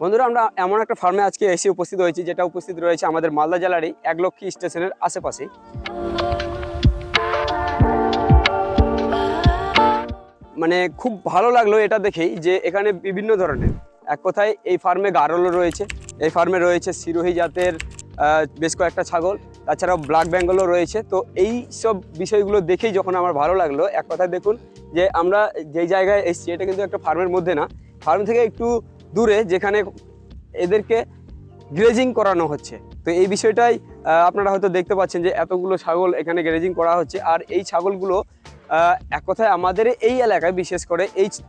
বন্ধুরা, আমরা এমন একটা ফার্মে আজকে এসে উপস্থিত হয়েছি, যেটা উপস্থিত রয়েছে আমাদের মালদা জেলারই একলক্ষী স্টেশনের আশেপাশে। মানে খুব ভালো লাগলো এটা দেখেই যে এখানে বিভিন্ন ধরনের, এক কথায় এই ফার্মে গারলও রয়েছে, এই ফার্মে রয়েছে সিরোহী জাতের বেশ কয়েকটা ছাগল, তাছাড়াও ব্ল্যাক বেঙ্গলও রয়েছে। তো এই সব বিষয়গুলো দেখেই যখন আমার ভালো লাগলো, এক কথায় দেখুন যে আমরা যেই জায়গায় এসেছি এটা কিন্তু একটা ফার্মের মধ্যে না, ফার্ম থেকে একটু দূরে, যেখানে এদেরকে গ্রেজিং করানো হচ্ছে। তো এই বিষয়টাই আপনারা হয়তো দেখতে পাচ্ছেন যে এতগুলো ছাগল এখানে গ্রেজিং করা হচ্ছে। আর এই ছাগলগুলো এক কথায় আমাদের এই এলাকায় বিশেষ করে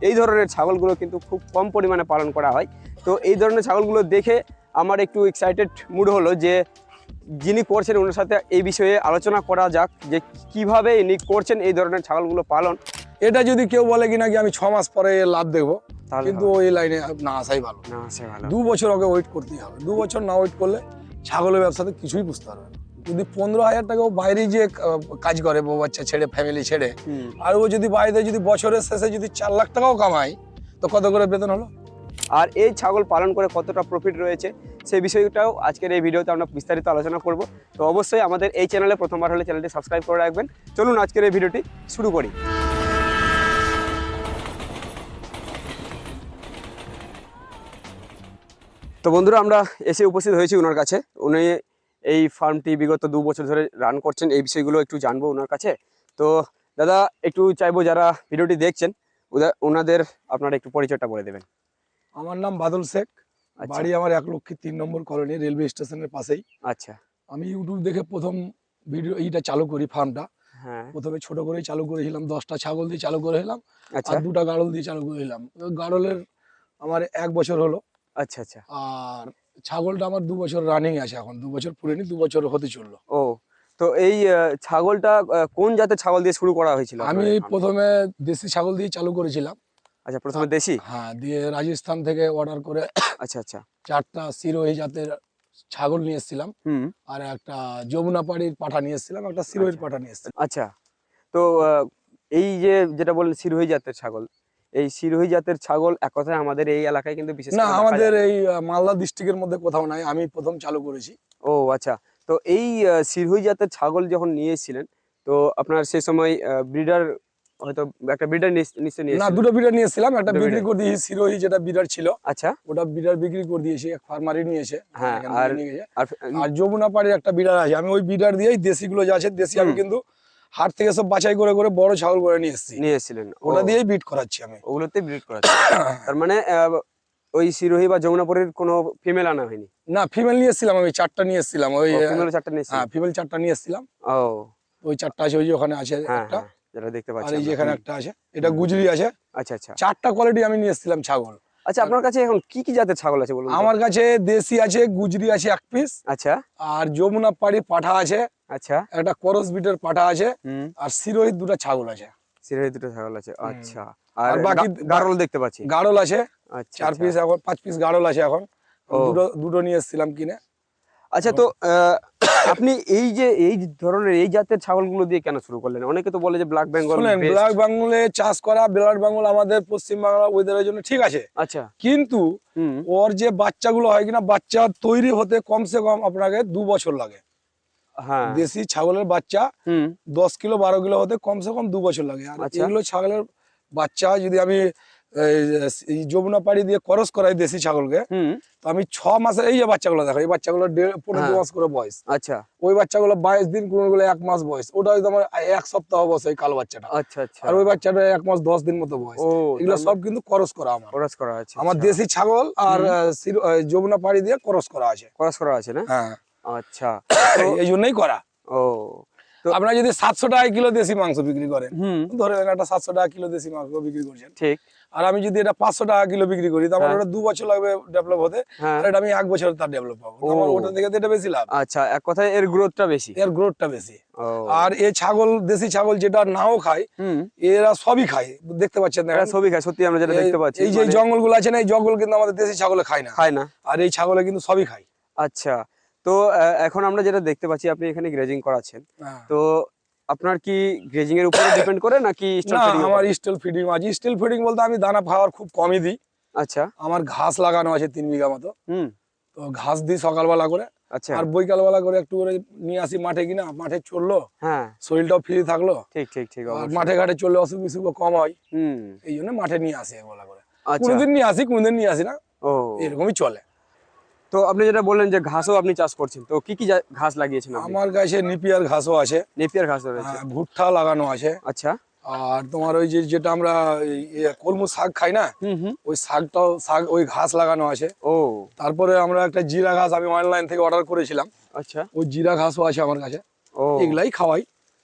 এই ধরনের ছাগলগুলো কিন্তু খুব কম পরিমাণে পালন করা হয়। তো এই ধরনের ছাগলগুলো দেখে আমার একটু এক্সাইটেড মুড হলো যে যিনি করছেন ওনার সাথে এই বিষয়ে আলোচনা করা যাক যে কিভাবে ইনি করছেন এই ধরনের ছাগলগুলো পালন। এটা যদি কেউ বলে কিনা কি আমি 6 মাস পরে লাভ দেখবো, কিন্তু ওই লাইনে না আসাই ভালো। না আসে ভালো, 2 বছর ওকে ওয়েট করতেই হবে। 2 বছর না ওয়েট করলে ছাগলের ব্যবসাতে কিছুই বুঝতে পারবে না। যদি 15,000 টাকা ও বাইরে যে কাজ করে, বউ বাচ্চা ছেড়ে, ফ্যামিলি ছেড়ে, আর ও যদি বাইরে যদি বছরের শেষে যদি 4 লাখ টাকাও কামায়, তো কত করে বেতন হলো? আর এই ছাগল পালন করে কতটা প্রফিট রয়েছে সেই বিষয়টাও আজকের এই ভিডিওতে আমরা বিস্তারিত আলোচনা করব। তো অবশ্যই আমাদের এই চ্যানেলে প্রথমবার হলে চ্যানেলটি সাবস্ক্রাইব করে রাখবেন। চলুন আজকের এই ভিডিওটি শুরু করি। তো বন্ধুরা, আমরা এসে উপস্থিত হয়েছি ওনার কাছে। উনি এই ফার্মটি বিগত 2 বছর ধরে রান করছেন, এই বিষয়গুলো একটু জানবো ওনার কাছে। তো দাদা, একটু চাইবো যারা ভিডিওটি দেখছেন ওনাদের আপনারা একটু পরিচয়টা বলে দেবেন। আমার নাম বাদল শেখ, আচ্ছা। বাড়ি আমার 1লক্ষী 3 নম্বর কলোনি, রেলওয়ে স্টেশনের পাশেই। আচ্ছা। আমি ইউটিউব দেখে প্রথম ভিডিও এইটা চালু করি, ফার্মটা। হ্যাঁ। প্রথমে ছোট করেই চালু করেছিলাম, 10টা ছাগল দিয়ে চালু করেছিলাম, আচ্ছা আর 2টা গাড়ল দিয়ে চালু করেছিলাম। গাড়লের আমার 1 বছর হলো। আচ্ছা। আচ্ছা। আর ছাগলটা আমার 2 বছর রানিং আছে, এখন 2 বছর পুরেনি, 2 বছর হতে চললো। ও, তো এই ছাগলটা কোন জাতের ছাগল দিয়ে শুরু করা হয়েছিল? আমি প্রথমে দেশি ছাগল দিয়ে চালু করেছিলাম। আচ্ছা, প্রথমে দেশি। হ্যাঁ, দিয়ে রাজস্থান থেকে অর্ডার করে আচ্ছা আচ্ছা। 4টা সিরোহী জাতের ছাগল নিয়ে এসেছিলাম, আর একটা যমুনাপাড়ির পাঠা নিয়ে এসেছিলাম, একটা সিরোহীর পাঠা নিয়ে এসেছিলাম। আচ্ছা, তো এই যে যেটা বললেন সিরোহী জাতের ছাগল, এই সিরোহী জাতের ছাগল এক কথায় আমাদের এই এলাকায় কিন্তু বিশেষ না, করে দেখা আমাদের যায় না। এই মালদা ডিস্ট্রিক্টের মধ্যে কোথাও নাই, আমি প্রথম চালু করেছি। ও আচ্ছা, তো এই সিরোহী জাতের ছাগল যখন নিয়ে এসেছিলেন, তো আপনার সেই সময় ব্রিডার হয়তো একটা ব্রিডার নিশ্চয়ই নিয়ে না, এসেছিলেন। 2টো বিডার নিয়ে এসেছিলাম, একটা দুটো বিক্রি breeder। করে দিয়েছি, সিরোহী যেটা বিডার ছিল আচ্ছা। ওটা বিডার বিক্রি করে দিয়েছি, এক ফার্মারই নিয়েছে। হ্যাঁ, এখান আর থেকে নিয়ে গেছে। আর আর যমুনাপাড়ির একটা বিডার আছে, আমি ওই বিডার দিয়েই দেশিগুলো যা আছে দেশি আমি কিন্তু হাট থেকে সব বাছাই করে করে বড় ছাগল করে নিয়ে এসেছি, নিয়ে এসেছিলেন। ওটা দিয়েই বিট করাচ্ছি আমি। ওগুলোতে ব্রিড করা আছে। তার মানে ওই সিরোহী বা যমুনাপুরের কোনো ফিমেল আনা হয়নি? না, ফিমেল নিয়ে এসেছিলাম, আমি 4টা নিয়ে এসেছিলাম। ওই ফিমেল 4টা নিয়ে হ্যাঁ, ফিমেল 4টা নিয়ে এসেছিলাম। ও ওই 4টা আছে, ওই যে ওখানে আছে হ্যাঁ একটা, হ্যাঁ, যেটা দেখতে আর পাচ্ছি এই যে আমরা। এখানে একটা আছে, এটা গুজরি আছে। আচ্ছা আচ্ছা। 4টা কোয়ালিটি আমি নিয়ে এসেছিলাম ছাগল। আচ্ছা, আপনার কাছে এখন কি কি জাতের ছাগল আছে বলুন তো? আমার কাছে দেশি আছে, গুজরি আছে 1 পিস, আচ্ছা আর যমুনাপাড়ি পাঠা আছে, আচ্ছা। একটা করস বিটের পাঠা আছে, আর সিরোহিত 2টা ছাগল আছে। সিরোহী দুটো ছাগল আছে। আচ্ছা, আর আর বাকি গাড়ল দেখতে পাচ্ছি। গাড়ল আছে আচ্ছা 4 পিস, এখন 5 পিস গাড়ল আছে এখন। ও। দুটো নিয়ে এসেছিলাম কিনে। আচ্ছা, তো আপনি এই যে এই ধরনের এই জাতের ছাগলগুলো দিয়ে কেন শুরু করলেন? অনেকে তো বলে যে ব্ল্যাক বেঙ্গল শুনেন, বেস্ট। ব্ল্যাক বেঙ্গলে চাষ করা, ব্ল্যাক বেঙ্গল আমাদের পশ্চিমবাংলা ওয়েদারের জন্য ঠিক আছে, আচ্ছা। কিন্তু ওর যে বাচ্চাগুলো হয় কিনা, বাচ্চা তৈরি হতে কমসে কম আপনাকে 2 বছর লাগে। হ্যাঁ। দেশি ছাগলের বাচ্চা 10 কিলো 12 কিলো হতে কমসে কম 2 বছর লাগে। আর আচ্ছা। এগুলো ছাগলের বাচ্চা যদি আমি এই যমুনাপাড়ি দিয়ে করস করাই দেশি ছাগলকে, তো আমি 6 মাসে, এই যে বাচ্চাগুলো দেখো, এই বাচ্চাগুলো 15 মাস করে বয়স। আচ্ছা। ওই বাচ্চাগুলো 22 দিন, কোনগুলো 1 মাস বয়স, ওটা হয়তো আমার 1 সপ্তাহ বয়স, এই কালো বাচ্চাটা। আচ্ছা আচ্ছা। আর ওই বাচ্চাটা 1 মাস 10 দিন মতো বয়স। ও, এগুলো সব কিন্তু করস করা আমার, ক্রস করা আছে। আমার দেশি ছাগল আর যমুনাপাড়ি দিয়ে করস করা আছে। ক্রস করা আছে না? হ্যাঁ, আচ্ছা। এই জন্যই করা। ও, তো আপনারা যদি 700 টাকা কিলো দেশি মাংস বিক্রি করেন, ধরে নেন একটা 700 টাকা কিলো দেশি মাংস বিক্রি করছেন, ঠিক। আর আমি যদি এটা 500 টাকা কিলো বিক্রি করি, তো আমার ওটা 2 বছর লাগবে ডেভেলপ হতে, আর এটা আমি 1 বছর তার ডেভেলপ পাবো। আমার ওটা থেকে তো এটা বেশি লাভ। আচ্ছা, এক কথায় এর গ্রোথটা বেশি, এর গ্রোথটা বেশি। আর এই ছাগল, দেশি ছাগল যেটা নাও খায়, এরা সবই খায়, দেখতে পাচ্ছেন না? সবই খায়, সত্যি আমরা যেটা দেখতে পাচ্ছি। এই যে জঙ্গলগুলো আছে না, এই জঙ্গল কিন্তু আমাদের দেশি ছাগলে খায় না, আর এই ছাগলে কিন্তু সবই খায়। আচ্ছা, তো এখন আমরা যেটা দেখতে পাচ্ছি আপনি এখানে গ্রেজিং করাচ্ছেন, তো আপনার কি গ্রেজিং এর উপরে ডিপেন্ড করে নাকি? না, আমার স্টিল ফিডিং আছে। স্টিল ফিডিং বলতে আমি দানা খাওয়ার খুব কমই দিই, আচ্ছা। আমার ঘাস লাগানো আছে 3 বিঘা মতো। হুম। তো ঘাস দিই সকালবেলা করে, আচ্ছা। আর বৈকালবেলা করে একটু করে নিয়ে আসি মাঠে, কিনা মাঠে চললো, হ্যাঁ, শরীরটাও ফ্রি থাকলো, ঠিক ঠিক ঠিক, আর অবশ্যই। মাঠে ঘাটে চললে অসুখ বিসুখ কম হয়। হুম। এই জন্য মাঠে নিয়ে আসি একবেলা করে। আচ্ছা। কোনোদিন নিয়ে আসি, কোনোদিন নিয়ে আসি না, ও, এরকমই চলে। তো আপনি যেটা বললেন যে ঘাসও আপনি চাষ করছেন, তো কি কি ঘাস লাগিয়েছেন আপনি? আমার কাছে নিপিয়ার ঘাসও আছে, নেপিয়ার ঘাস রয়েছে। ভুট্টা লাগানো আছে, আচ্ছা। আর তোমার ওই যে যেটা আমরা কলমু শাক খাই না, হুম হুম। ওই শাক ওই ঘাস লাগানো আছে। ও। তারপরে আমরা একটা জিরা ঘাস আমি অনলাইন থেকে অর্ডার করেছিলাম, আচ্ছা। ওই জিরা ঘাসও আছে আমার কাছে। ও। এগুলাই খাওয়াই।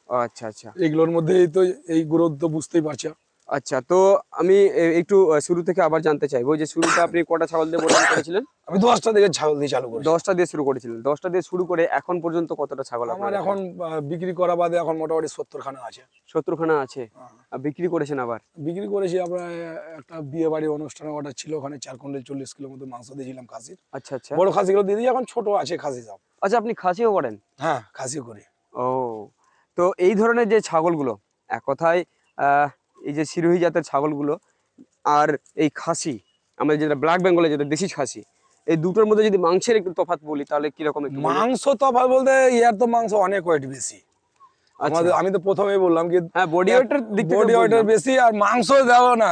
আচ্ছা আচ্ছা। এগুলোর মধ্যেই তো এই গ্রোথ তো বুঝতেই পারছো। আচ্ছা, তো আমি একটু শুরু থেকে আবার জানতে চাইবো যে শুরুতে আপনি কটা ছাগল দিয়ে বোর্ডিং করেছিলেন? আমি 10টা থেকে ছাগল দিয়ে চালু করি। 10টা দিয়ে শুরু করেছিলেন। 10টা দিয়ে শুরু করে এখন পর্যন্ত কতটা ছাগল আমার আপনার এখন বিক্রি করা বাদে এখন মোটামুটি 70 খানা আছে। 70 খানা আছে। আর বিক্রি করেছেন আবার? বিক্রি করেছি আমরা, একটা বিয়ে বাড়ির অনুষ্ঠানে অর্ডার ছিল, ওখানে 4 কুইন্টাল 40 কিলো মতো মাংস দিয়েছিলাম খাসির। আচ্ছা আচ্ছা। বড় খাসিগুলো দিয়ে দিই, এখন ছোট আছে খাসি সব। আচ্ছা, আপনি খাসিও করেন? হ্যাঁ, খাসিও করি। ও, তো এই ধরনের যে ছাগলগুলো, এক কথায় এই যে সিরোহী জাতের ছাগলগুলো আর এই খাসি, আমাদের যেটা ব্ল্যাক বেঙ্গলের যেটা দেশি খাসি, এই দুটোর মধ্যে যদি মাংসের একটু তফাৎ বলি তাহলে কিরকম একটু বলুন? মাংস তফাৎ বলতে ইয়ার তো মাংস অনেক ওয়েট বেশি। আমাদের, আমি তো প্রথমেই বললাম কি, হ্যাঁ, বডি ওয়েটের দিক থেকে বডি ওয়েটের বললাম। বেশি, আর মাংস দাও না।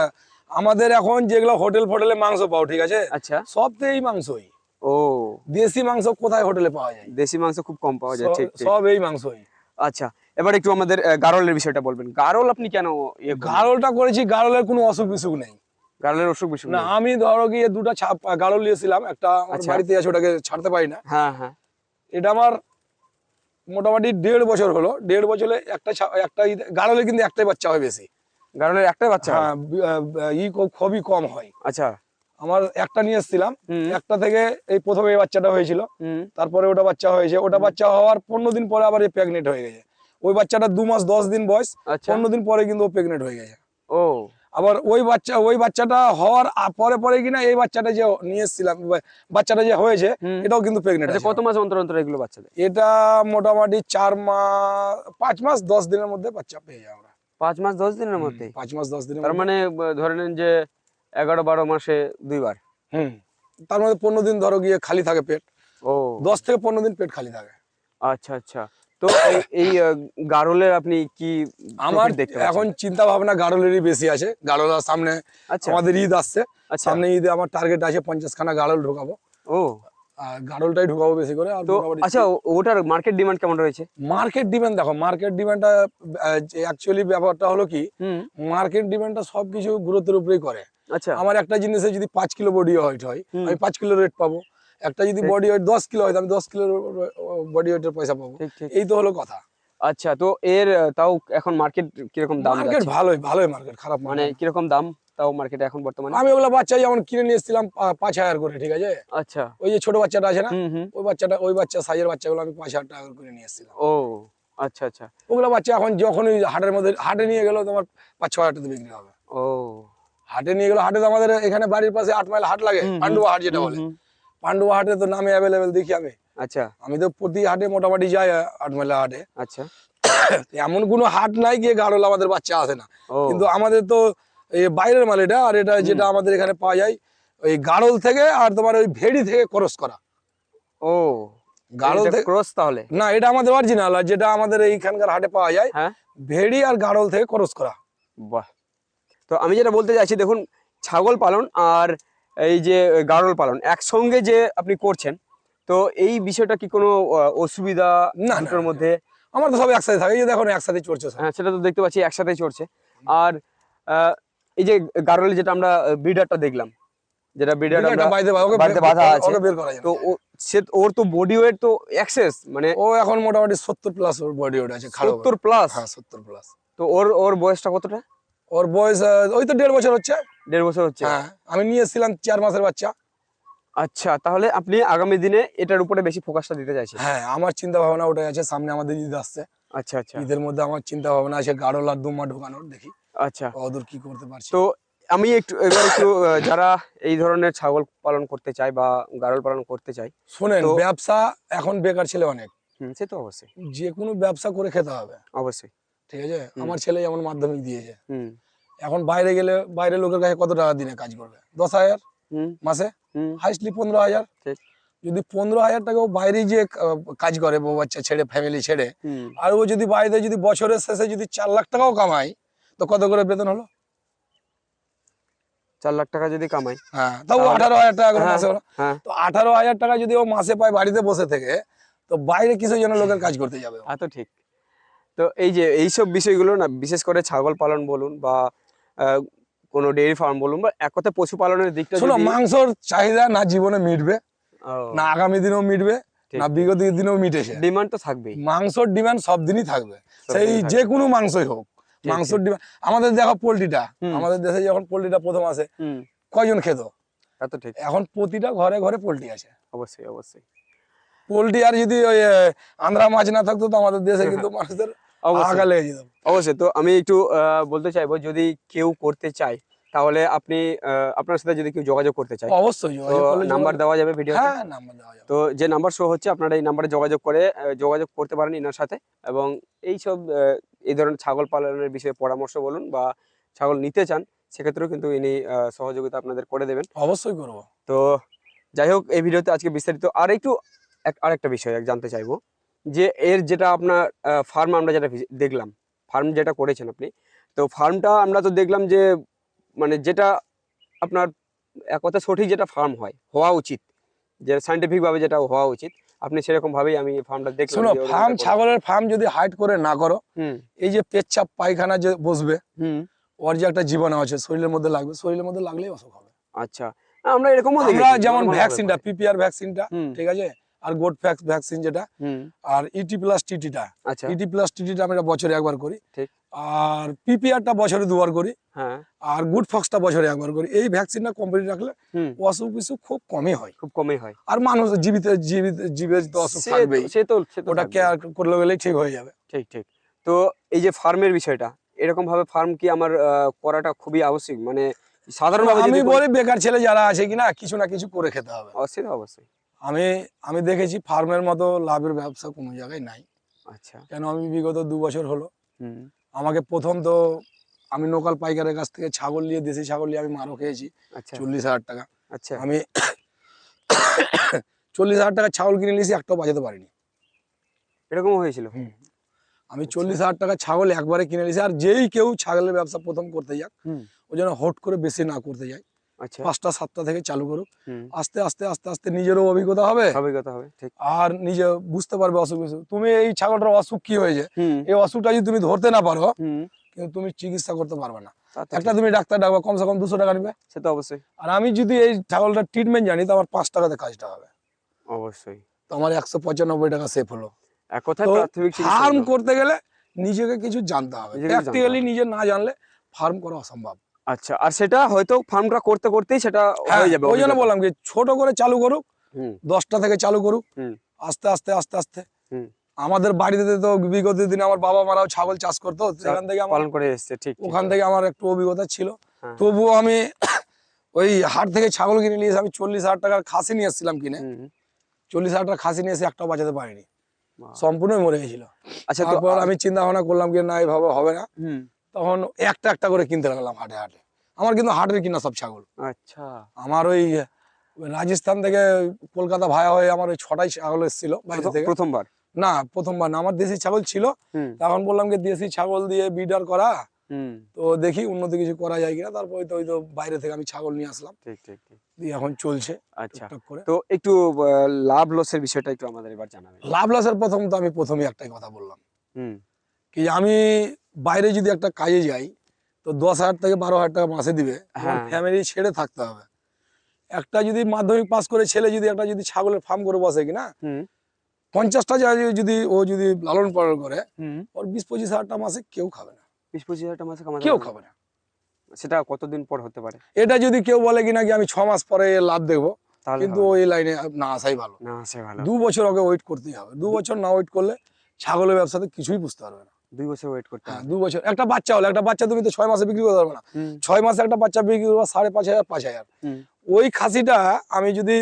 আমাদের এখন যেগুলো হোটেল ফোটেলে মাংস পাও, ঠিক আছে, আচ্ছা। সব তো এই মাংসই। ও, দেশি মাংস কোথায় হোটেলে পাওয়া যায়? দেশি মাংস খুব কম পাওয়া যায়, ঠিক ঠিক। সব এই মাংসই। আচ্ছা, এবার একটু আমাদের গারলের বিষয়টা বলবেন। গারল আপনি কেন ইয়ে করলেন? গাড়লটা করেছি, গাড়লের কোনো অসুখ বিসুখ নেই। গারলের অসুখ বিসুখ না, নেই? আমি ধরো গিয়ে দুটা গাড়ল নিয়েছিলাম, একটা আমার আচ্ছা। বাড়িতে আছে, ওটাকে ছাড়তে পারি না। হ্যাঁ হ্যাঁ। এটা আমার মোটামুটি 1.5 বছর হলো। 1.5 বছরে একটা গাড়লে কিন্তু একটাই বাচ্চা হয় বেশি। গারলের একটাই বাচ্চা হয়? হ্যাঁ, খুবই কম হয়। আচ্ছা। আমার একটা নিয়ে এসেছিলাম, হুম একটা থেকে এই প্রথমে এই বাচ্চাটা হয়েছিল, হুম। তারপরে ওটা বাচ্চা হয়েছে, ওটা বাচ্চা হওয়ার 15 দিন পরে আবার এই প্রেগনেন্ট হয়ে গেছে। ওই বাচ্চাটা 2 মাস 10 দিন বয়স, আচ্ছা। 15 দিন পরে কিন্তু ও প্রেগনেন্ট হয়ে গেছে। ও। আবার ওই বাচ্চাটা হওয়ার পরে পরে কিনা এই বাচ্চাটা যে নিয়ে এসেছিলাম, বাচ্চাটা যে হয়েছে, হুম। এটাও কিন্তু প্রেগনেন্ট আচ্ছা, আছে। কত মাস অন্তর অন্তর এগুলো বাচ্চা দেয়? এটা মোটামুটি 5 মাস 10 দিনের মধ্যে বাচ্চা পেয়ে যাই আমরা। 5 মাস 10 দিনের মধ্যে? 5 মাস 10 দিনের তার মধ্যে। মানে ধরে নেন যে 11-12 মাসে 2 বার। হুম, তার মধ্যে 15 দিন ধরো গিয়ে খালি থাকে পেট। ও। 10 থেকে 15 দিন পেট খালি থাকে। আচ্ছা আচ্ছা। তো এই গারলের আপনি কি আমার profit দেখতে এখন পাচ্ছেন? চিন্তা ভাবনা গাড়লেরই বেশি আছে। গাড়লার সামনে আচ্ছা আমাদের ঈদ আসছে, আচ্ছা। সামনে ঈদে আমার টার্গেট আছে 50 খানা গাড়ল ঢোকাবো, ও, আর গাড়লটাই ঢোকাবো বেশি করে। আর তো আচ্ছা, ওটার মার্কেট ডিমান্ড কেমন রয়েছে? মার্কেট ডিমান্ড দেখো, মার্কেট ডিমান্ডটা অ্যাকচুয়ালি ব্যাপারটা হলো কি, হুম। মার্কেট ডিমান্ডটা সবকিছু গ্রোথের উপরেই করে। আচ্ছা। আমার একটা জিনিসে যদি 5 কিলো বডি ওয়েট হয়, হুম। আমি 5 কিলো রেট পাবো। একটা যদি ঠিক। বডি ওয়েট 10 কিলো হয়, আমি 10 কিলো বডি ওয়েটের পয়সা পাবো। ঠিক ঠিক। এই তো হলো কথা। আচ্ছা, তো এর তাও এখন মার্কেট কিরকম দাম মার্কেট যাচ্ছে? ভালোই ভালোই মার্কেট, খারাপ মানে মানে। কিরকম দাম তাও মার্কেটে এখন বর্তমানে? আমি ওগুলা বাচ্চা যেমন কিনে নিয়ে এসেছিলাম 5,000 করে, ঠিক আছে। আচ্ছা। ওই যে ছোট বাচ্চাটা আছে না, হুম হুম। ওই বাচ্চা সাইজের বাচ্চাগুলো আমি 5,000 টাকা করে নিয়ে এসেছিলাম। ও, আচ্ছা আচ্ছা। ওগুলো বাচ্চা এখন যখনই হাটের মধ্যে হাটে নিয়ে গেলেও তোমার 5-6 হাজার টাকা বিক্রি হবে। ও। হাটে নিয়ে গেলো, হাটে তো আমাদের এখানে বাড়ির পাশে 8 মাইল হাট লাগে, হুম হুম। পান্ডুয়া হাট যেটা হুম বলে। হুম। পান্ডুয়া হাটে তো নামে অ্যাভেলেবেল দেখি আমি। আচ্ছা আমি তো প্রতি হাটে মোটামুটি যাই 8 মাইল হাটে। আচ্ছা। এমন কোনো হাট নাই গিয়ে গাড়ল আমাদের বাচ্চা আসে না। ও। কিন্তু আমাদের তো এই বাইরের মাল এটা, আর এটা যেটা আমাদের এখানে পাওয়া যায় ওই গাড়ল থেকে, আর তোমার ওই ভেড়ি থেকে ক্রস করা। ও, গাড়ল এটা থেকে ক্রস তাহলে? না, এটা আমাদের অরিজিনাল, আর যেটা আমাদের এইখানকার হাটে পাওয়া যায় হ্যাঁ। ভেড়ি আর গাড়ল থেকে ক্রস করা। বাহ। তো আমি যেটা বলতে চাইছি, দেখুন, ছাগল পালন আর এই যে গাড়ল পালন একসঙ্গে যে আপনি করছেন, তো এই বিষয়টা কি কোনো অসুবিধা না, না, দুটোর না। মধ্যে? আমার তো সব একসাথে থাকে, এই যে দেখো না, একসাথে চড়ছে সব। হ্যাঁ, সেটা তো দেখতে পাচ্ছি একসাথেই চড়ছে। আর এই যে গাড়লের যেটা আমরা ব্রিডারটা দেখলাম, যেটা ব্রিডার বিরাটটা আমরা বাইরে বাড়িতে বাঁধা আছে, ওকে বের করা যায় তো না। ওর তো বডি ওয়েট তো এক্সেস, মানে ও এখন মোটামুটি 70 প্লাস ওর বডি ওয়েট আছে, খাড়ো। 70 প্লাস? হ্যাঁ, 70 প্লাস। তো ওর বয়সটা কতটা? ওর বয়স ওই তো 1.5 বছর হচ্ছে। 1.5 বছর হচ্ছে? হ্যাঁ, আমি নিয়ে এসেছিলাম 4 মাসের বাচ্চা। আচ্ছা, তাহলে আপনি আগামী দিনে এটার উপরে বেশি ফোকাসটা দিতে চাইছেন? হ্যাঁ, আমার চিন্তা ভাবনা ওটাই আছে। সামনে আমাদের ঈদ আসছে, আচ্ছা আচ্ছা। ঈদের মধ্যে আমার চিন্তা ভাবনা আছে গাড়ল আর দুমা ঢোকানোর, দেখি আচ্ছা, কতদূর কি করতে পারছি। তো আমি এবার একটু যারা এই ধরনের ছাগল পালন করতে চায় বা গাড়ল পালন করতে চায়, শোনেন, তো- ব্যবসা এখন বেকার ছেলে অনেক, সে তো অবশ্যই যে কোনো ব্যবসা করে খেতে হবে, অবশ্যই। ঠিক আছে। আমার ছেলে যেমন মাধ্যমিক দিয়েছে, হুম। এখন বাইরে গেলে বাইরের লোকের কাছে কত টাকা দিনে কাজ করবে? 10,000 হুম মাসে, হুম হাইস্টলি 15,000। ঠিক। যদি 15,000 টাকা ও বাইরে যে কাজ করে বউ বাচ্চা ছেড়ে ফ্যামিলি ছেড়ে, হুম আর ও যদি বাইরে যদি বছরের শেষে যদি 4 লাখ টাকাও কামায়, তো কত করে বেতন হলো? 4 লাখ টাকা যদি কামাই, হ্যাঁ, তাও তাহলে 18,000 টাকা করে হ্যাঁ মাসে হলো। হ্যাঁ, তো 18,000 টাকা যদি ও মাসে পায় বাড়িতে বসে থেকে, তো বাইরে কিসের জন্য লোকের কাজ করতে যাবে ও? তো ঠিক। তো এই যে এইসব বিষয়গুলো না, বিশেষ করে ছাগল পালন বলুন বা আহ, কোনো ডেয়ারি ফার্ম বলুন বা এক কথায় পশুপালনের দিকটা শোনো, যদি মাংসর চাহিদা না জীবনে মিটবে, ও, না আগামী দিনেও মিটবে, ঠিক না বিগত দিনেও মিটেছে। ডিমান্ড তো থাকবেই, মাংসর ডিমান্ড সব দিনই থাকবে, সব সেই দিনই যে থাকবে। কোনো মাংসই হোক, ঠিক, মাংসর ডিমান্ড। আমাদের দেখো পোল্ট্রিটা, হুম। আমাদের দেশে যখন পোল্ট্রিটা প্রথম আসে, হুম, কয়জন খেত? তা তো ঠিক, এখন প্রতিটা ঘরে ঘরে পোল্ট্রি আছে। অবশ্যই অবশ্যই পোল্ট্রি আর যদি ওই আন্ধ্রা মাছ না থাকতো, তো আমাদের দেশে কিন্তু মানুষদের অবশ্যই আগা লেগে যেত। অবশ্যই। তো আমি একটু বলতে চাইবো, যদি কেউ করতে চায় তাহলে আপনি আপনার সাথে যদি কেউ যোগাযোগ করতে চায়, অবশ্যই তো যোগাযোগ করলে নাম্বার দেওয়া যাবে ভিডিওতে। হ্যাঁ, নাম্বার দেওয়া যাবে। তো যে নাম্বার শো হচ্ছে, আপনারা এই নাম্বারে যোগাযোগ করে যোগাযোগ করতে পারেন ইনার সাথে, এবং এইসব এই ধরনের ছাগল পালনের বিষয়ে পরামর্শ বলুন বা ছাগল নিতে চান, সেক্ষেত্রেও কিন্তু ইনি সহযোগিতা আপনাদের করে দেবেন। অবশ্যই করবো। তো যাই হোক, এই ভিডিওতে আজকে বিস্তারিত আর একটু আরেকটা বিষয় জানতে চাইবো, যে এর যেটা আপনার ফার্ম আমরা যেটা দেখলাম, ফার্ম যেটা করেছেন আপনি, তো ফার্মটা আমরা তো দেখলাম যে মানে যেটা আপনার এক কথা সঠিক যেটা ফার্ম হওয়া উচিত, যে সাইন্টিফিক ভাবে যেটা হওয়া উচিত, আপনি সেরকম ভাবেই আমি ফার্মটা দেখলাম শোনো, যে ওরকম ফার্ম একটা করেছেন। ছাগলের ফার্ম যদি হাইট করে না করো, হুম এই যে পেচ্ছাপ পায়খানা যে বসবে, হুম ওর যে একটা জীবাণু আছে শরীরের মধ্যে লাগবে, শরীরের মধ্যে লাগলেই অসুখ হবে। আচ্ছা, আমরা এরকমও আমরা দেখেছি যেমন normal ভাবে ভ্যাকসিনটা, করে। পিপিআর ভ্যাকসিনটা, হুম ঠিক আছে, আর গোট ভ্যাকসিন যেটা, হুম আর ইটি প্লাস টিটিটা, আচ্ছা ইটি প্লাস টিটিটা আমরা বছরে একবার করি, ঠিক, আর পিপিআরটা বছরে দুবার করি, হ্যাঁ আর গুড ফক্সটা বছরে একবার করি। এই ভ্যাকসিনটা কমপ্লিট রাখলে হুম, অসুখ বিসুখ খুব কমই হয়। খুব কমই হয়। আর মানুষ জীবিত জীবিত জীবের তো অসুখ থাকবেই, সে তো ওটা থাকবেই। কেয়ার করলে গেলেই ঠিক হয়ে যাবে। ঠিক ঠিক। তো এই যে ফার্মের বিষয়টা, এরকম ভাবে ফার্ম কি আমার করাটা খুবই আবশ্যক, মানে সাধারণভাবে আমি যদি বলি বেকার ছেলে যারা আছে কিনা, কিছু না কিছু করে খেতে হবে। অবশ্যই অবশ্যই। আমি আমি দেখেছি ফার্মের মতো লাভের ব্যবসা কোনো জায়গায় নাই। আচ্ছা, কেন, আমি বিগত 2 বছর হলো, হুম আমাকে প্রথম তো আমি লোকাল পাইকারের কাছ থেকে ছাগল নিয়ে, দেশি ছাগল নিয়ে আমি মারও খেয়েছি আচ্ছা 40,000 টাকা। আচ্ছা, আমি 40,000 টাকা ছাগল কিনে নিয়েছি, একটাও বাজাতে পারিনি। এরকমও হয়েছিল। আমি আচ্ছা। 40,000 টাকা ছাগল একবারে কিনে নিয়েছি। আর যেই কেউ ছাগলের ব্যবসা প্রথম করতে যাক, হুম ও যেন হট করে বেশি না করতে যায়, আচ্ছা, 5টা 7টা থেকে চালু করুক। হুম আস্তে আস্তে আস্তে আস্তে নিজেরও অভিজ্ঞতা হবে, অভিজ্ঞতা হবে, ঠিক। আর নিজে বুঝতে পারবে অসুখ বিসুখ। তুমি এই ছাগলটার অসুখ কি হয়েছে, হুম এই অসুখটা যদি তুমি ধরতে না পারো, হুম কিন্তু তুমি চিকিৎসা করতে পারবে না। তা তো একটা ঠিক। তুমি ডাক্তার ডাকবা, কমসে কম 200 টাকা নেবে। সে তো অবশ্যই আর আমি যদি এই ছাগলটার ট্রিটমেন্ট জানি, তো আমার 5 টাকাতে কাজটা হবে, অবশ্যই। তো আমার 195 টাকা সেভ হলো। এক কথায় তো প্রাথমিক চিকিৎসা ফার্ম হলো। করতে গেলে নিজেকে কিছু জানতে হবে, নিজেকে কিছু জানতে প্র্যাকটিক্যালি হবে। নিজে না জানলে ফার্ম করা অসম্ভব। আচ্ছা, আর সেটা হয়তো ফার্মটা করতে করতেই সেটা হ্যাঁ, হয়ে যাবে ওই জন্য অভিজ্ঞতা। বললাম কি ছোট করে চালু করুক, হুম 10টা থেকে চালু করুক, হুম আস্তে আস্তে আস্তে আস্তে। হুম আমাদের বাড়িতে তো বিগত দিনে আমার বাবা মারাও ছাগল চাষ করতো, সেখান থেকে আমার, পালন করে এসেছে, ঠিক ঠিক। ওখান থেকে আমার একটু অভিজ্ঞতা ছিল। হ্যাঁ। তবুও আমি ওই হাট থেকে ছাগল কিনে নিয়ে এসে আমি 40,000 টাকার খাসি নিয়ে এসেছিলাম কিনে, হুম 40,000 টাকার খাসি নিয়ে এসে একটাও বাঁচাতে পারিনি, বাহ। সম্পূর্ণই মরে গেছিল। আচ্ছা, তো তারপর আমি চিন্তা ভাবনা করলাম কি না, এইভাবে হবে না। হুম তখন একটা একটা করে কিনতে লাগলাম হাটে হাটে। আমার কিন্তু হাটের কিনা সব ছাগল। আচ্ছা, আমার ওই রাজস্থান থেকে কলকাতা ভায়া হয়ে আমার ওই 6টাই ছাগল এসেছিল বাইরে থেকে। প্রথমবার। না, প্রথমবার না, আমার দেশি ছাগল ছিল। হুম তখন বললাম কি দেশি ছাগল দিয়ে বিডার করা, হুম তো দেখি উন্নতি কিছু করা যায় কিনা। তারপর ওই তো বাইরে থেকে আমি ছাগল নিয়ে আসলাম, ঠিক ঠিক ঠিক। দিয়ে এখন চলছে আচ্ছা, টুকটাক করে। তো একটু লাভ লসের বিষয়টা একটু আমাদের এবার জানাবেন। লাভ লসের প্রথম তো আমি প্রথমে একটাই কথা বললাম, হুম কি আমি বাইরে যদি একটা কাজে যাই, তো 10,000 থেকে 12,000 টাকা মাসে দিবে, আমার হ্যাঁ। ফ্যামিলি ছেড়ে থাকতে হবে। একটা যদি মাধ্যমিক পাস করে ছেলে যদি একটা যদি ছাগলের ফার্ম করে বসে কিনা, হুম 50টা যদি ও যদি লালন পালন করে, হুম ওর 20-25 হাজার টাকা মাসে কেউ খাবে না, 20-25 হাজার টাকা মাসে কামাতে কেউ পারবেন? খাবে না। সেটা কতদিন পর হতে পারে? এটা যদি কেউ বলে কিনা কি আমি 6 মাস পরে এর লাভ দেখবো, তাহলে কিন্তু হবে ওই লাইনে না আসাই ভালো। না, সে ভালো। 2 বছর ওকে ওয়েট করতেই হবে। 2 বছর না ওয়েট করলে ছাগলের ব্যবসাতে কিছুই বুঝতে পারবে না। 2 বছর ওয়েট করতে হ্যাঁ, হবে। 2 বছর। একটা বাচ্চা হলো, একটা বাচ্চা তুমি তো 6 মাসে বিক্রি করতে পারবে না। হুম 6 মাসে একটা বাচ্চা বিক্রি করবো 5,500 5,000। হুম ওই খাসিটা আমি যদি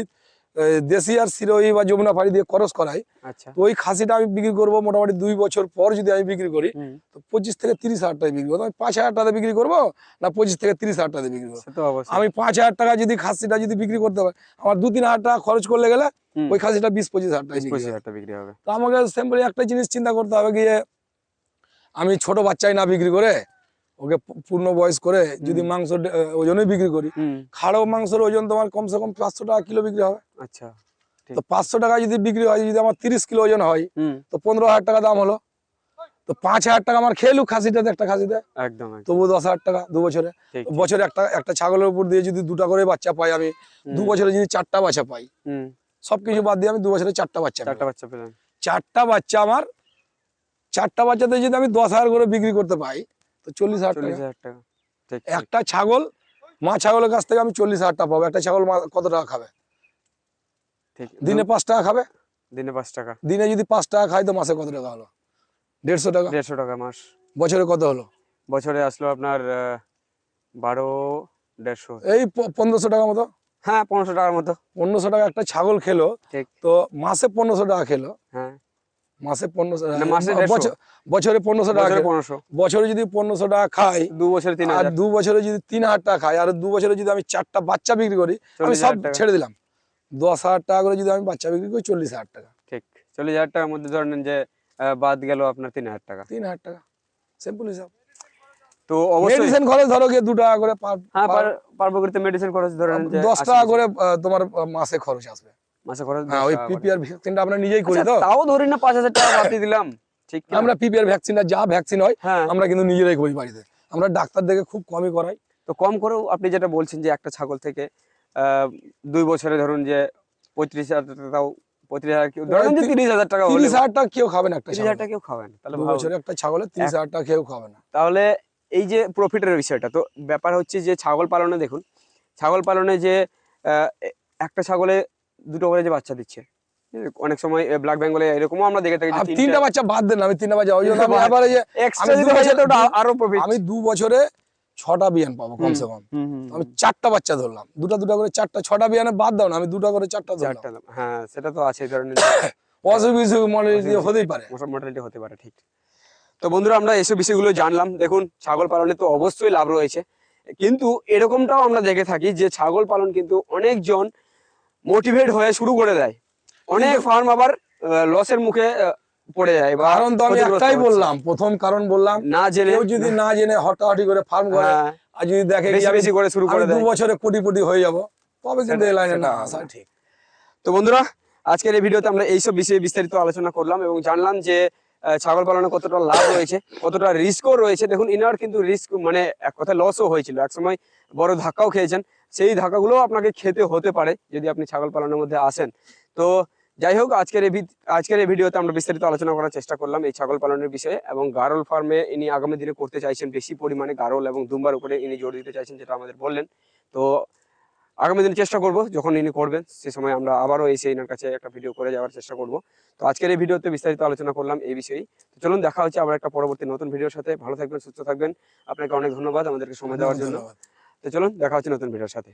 দেশি আর সিরোহী বা যমুনা পাড়ি দিয়ে ক্রস করাই, আচ্ছা। তো ওই খাসিটা আমি বিক্রি করবো মোটামুটি 2 বছর পর যদি আমি বিক্রি করি, হুম, তো 25 থেকে 30 হাজার টাকা বিক্রি করবো। আমি 5,000 টাকা বিক্রি করবো না 25 থেকে 30 হাজার টাকা বিক্রি করবো? সে তো অবশ্যই। আমি 5,000 টাকা যদি খাসিটা যদি বিক্রি করতে পারি, আমার 2-3 হাজার টাকা খরচ করলে গেলে হুম, ওই খাসিটা 20-25 হাজার টাকা বিক্রি 25 হবে। হাজার টাকা বিক্রি হবে। তো আমাকে সিম্পলি একটা জিনিস চিন্তা করতে হবে গিয়ে, আমি ছোট বাচ্চাই না বিক্রি করে ওকে পূর্ণ বয়স করে যদি মাংস ওজনই বিক্রি করি, হুম, খাড়ো মাংসের ওজন তোমার কমসে কম 500 টাকা কিলো বিক্রি হবে। আচ্ছা। তো 500 টাকা যদি বিক্রি হয়, যদি আমার 30 কিলো ওজন হয়, হুম, তো 15,000 টাকা দাম হলো। তো 5,000 টাকা আমার খেলুক খাসিটাতে, একটা খাসিতে একদম একদম। তবু 10,000 টাকা 2 বছরে। ঠিক, তো বছরে একটা ছাগলের উপর দিয়ে যদি 2টা করে বাচ্চা পাই আমি, 2 হুম, বছরে যদি 4টা বাচ্চা পাই, হুম, সবকিছু বাদ দিয়ে আমি 2 বছরে 4টা বাচ্চা পাই। 4টা বাচ্চা পেলেন। 4টা বাচ্চা আমার, 4টা বাচ্চাতে যদি আমি 10,000 করে বিক্রি করতে পাই, তো 40,000 টাকা। 40,000 টাকা। ঠিক, ঠিক, একটা ছাগল, মা ছাগলের কাছ থেকে আমি 40,000 টাকা পাবো। একটা ছাগল কত টাকা খাবে? ঠিক। দিনে 5 টাকা খাবে। দিনে 5 টাকা। দিনে যদি 5 টাকা খাই, তো মাসে কত টাকা হলো? 150 টাকা। 150 টাকা মাস। বছরে কত হলো? বছরে আসলো আপনার 12, 150। এই 1500 টাকা মতো। হ্যাঁ, 1500 টাকার মতো। 1500 টাকা একটা ছাগল খেলো, ঠিক। তো মাসে 1500 টাকা খেলো। হ্যাঁ, মাসে 1500 না, মাসে 150। বছরে 1500 টাকা বছরে খেলো। 1500। বছরে যদি 1500 টাকা খাই, 2 বছরে আর 3000। 2 বছরে যদি 3,000 টাকা খাই, আর 2 বছরে যদি আমি 4টা বাচ্চা বিক্রি করি, আমি 40,000 সব টাকা। ছেড়ে দিলাম, 10,000 টাকা করে যদি আমি বাচ্চা বিক্রি করি, 40,000 টাকা। ঠিক। 40,000 টাকার মধ্যে ধরে নেন যে বাদ গেল আপনার 3,000 টাকা। 3,000 টাকা সিম্পল হিসাব। তো অবশ্যই মেডিসিন খরচ ধরো গিয়ে 2 টাকা করে হ্যাঁ, পার বকরিতে মেডিসিন খরচ ধরে নেন যে 10 টাকা করে তোমার মাসে খরচ আসবে। মাসে খরচ 10 হ্যাঁ, ওই টাকা করে। পিপিআর ভ্যাকসিনটা আমরা নিজেই করি আচ্ছা, তো। তাও ধরি না 5,000 টাকা বাদ দিলাম। ঠিক কি না? আমরা পিপিআর ভ্যাকসিনটা যা ভ্যাকসিন হয়, হ্যাঁ, আমরা কিন্তু নিজেরাই করি বাড়িতে। আমরা ডাক্তার দেখে খুব কমই করাই। তো কম করেও আপনি যেটা বলছেন যে একটা ছাগল থেকে 2 বছরে ধরুন যে 35,000 টাকা, তাও 35,000 ধরেন যে 30,000 টাকা হলে 30,000 টাকা কেউ খাবে না একটা 30,000 ছাগলে। টাকা কেউ খাবে না। তাহলে 2 ভাবুন। বছরে একটা ছাগলে 30,000 টাকা কেউ খাবে না। তাহলে এই যে প্রফিটের বিষয়টা, তো ব্যাপার হচ্ছে যে ছাগল পালনে দেখুন, ছাগল পালনে যে একটা ছাগলে 2টো করে যে বাচ্চা দিচ্ছে, অনেক সময় ব্ল্যাক বেঙ্গলে এরকমও আমরা দেখে থাকি যে আর 3টা বাচ্চা বাদ দেন, আমি 3টা বাচ্চা ওই জন্য আমি এভারেজে এক্সট্রা যদি হয়ে যেত ওটা আরো প্রফিট। আমি 2 বছরে 6টা বিয়ান পাবো কমসে কম। আমি 4টা বাচ্চা ধরলাম, 2টা করে 4টা, 6টা বিয়ানে বাদ দাও না, আমি 2টা করে 4টা ধরলাম। হ্যাঁ, সেটা তো আছে ধরনের অসুবিধা মনে হতেই পারে। মোটামুটি হতে পারে। ঠিক। তো বন্ধুরা, আমরা এসব বিষয়গুলো জানলাম। দেখুন, ছাগল পালনে তো অবশ্যই লাভ রয়েছে, কিন্তু এরকমটাও আমরা দেখে থাকি যে ছাগল পালন কিন্তু অনেকজন মোটিভেট হয়ে শুরু করে দেয়, অনেক ফার্ম আবার লসের মুখে পড়ে যায়। বা কারণ তো আমি ক্ষতিগ্রস্ত একটাই হচ্ছে। বললাম, প্রথম কারণ বললাম, না জেনে, কেউ যদি না জেনে হটাহটি করে ফার্ম করে, হ্যাঁ, আর যদি দেখে বেশি বেশি করে শুরু করে 2 দেয়, বছরে কোটি হয়ে যাব, তবে কিন্তু এই লাইনে সেটা না হবে আসা না। ঠিক। তো বন্ধুরা, আজকের এই ভিডিওতে আমরা এইসব বিষয়ে বিস্তারিত আলোচনা করলাম এবং জানলাম যে ছাগল পালনে কতটা লাভ রয়েছে, কতটা রিস্কও রয়েছে। দেখুন, ইনার কিন্তু রিস্ক মানে এক কথায় লসও হয়েছিল, একসময় বড় ধাক্কাও খেয়েছেন। সেই ধাক্কাগুলো আপনাকে খেতে হতে পারে যদি আপনি ছাগল পালনের মধ্যে আসেন। তো যাই হোক, আজকের এই ভিডিওতে আমরা বিস্তারিত আলোচনা করার চেষ্টা করলাম এই ছাগল পালনের বিষয়ে, এবং গারল ফার্মে ইনি আগামী দিনে করতে চাইছেন, বেশি পরিমাণে গারল এবং দুম্বার উপরে ইনি জোর দিতে চাইছেন, যেটা আমাদের বললেন। তো আগামী দিনে চেষ্টা করব, যখন ইনি করবেন সে সময় আমরা আবারও এসে ইনার কাছে একটা ভিডিও করে যাওয়ার চেষ্টা করব। তো আজকের এই ভিডিওতে বিস্তারিত আলোচনা করলাম এই বিষয়েই। তো চলুন, দেখা হচ্ছে আবার একটা পরবর্তী নতুন ভিডিওর সাথে। ভালো থাকবেন, সুস্থ থাকবেন। আপনাকে অনেক ধন্যবাদ আমাদেরকে সময় দেওয়ার জন্য। ধন্যবাদ। তো চলুন, দেখা হচ্ছে নতুন ভিডিওর সাথে।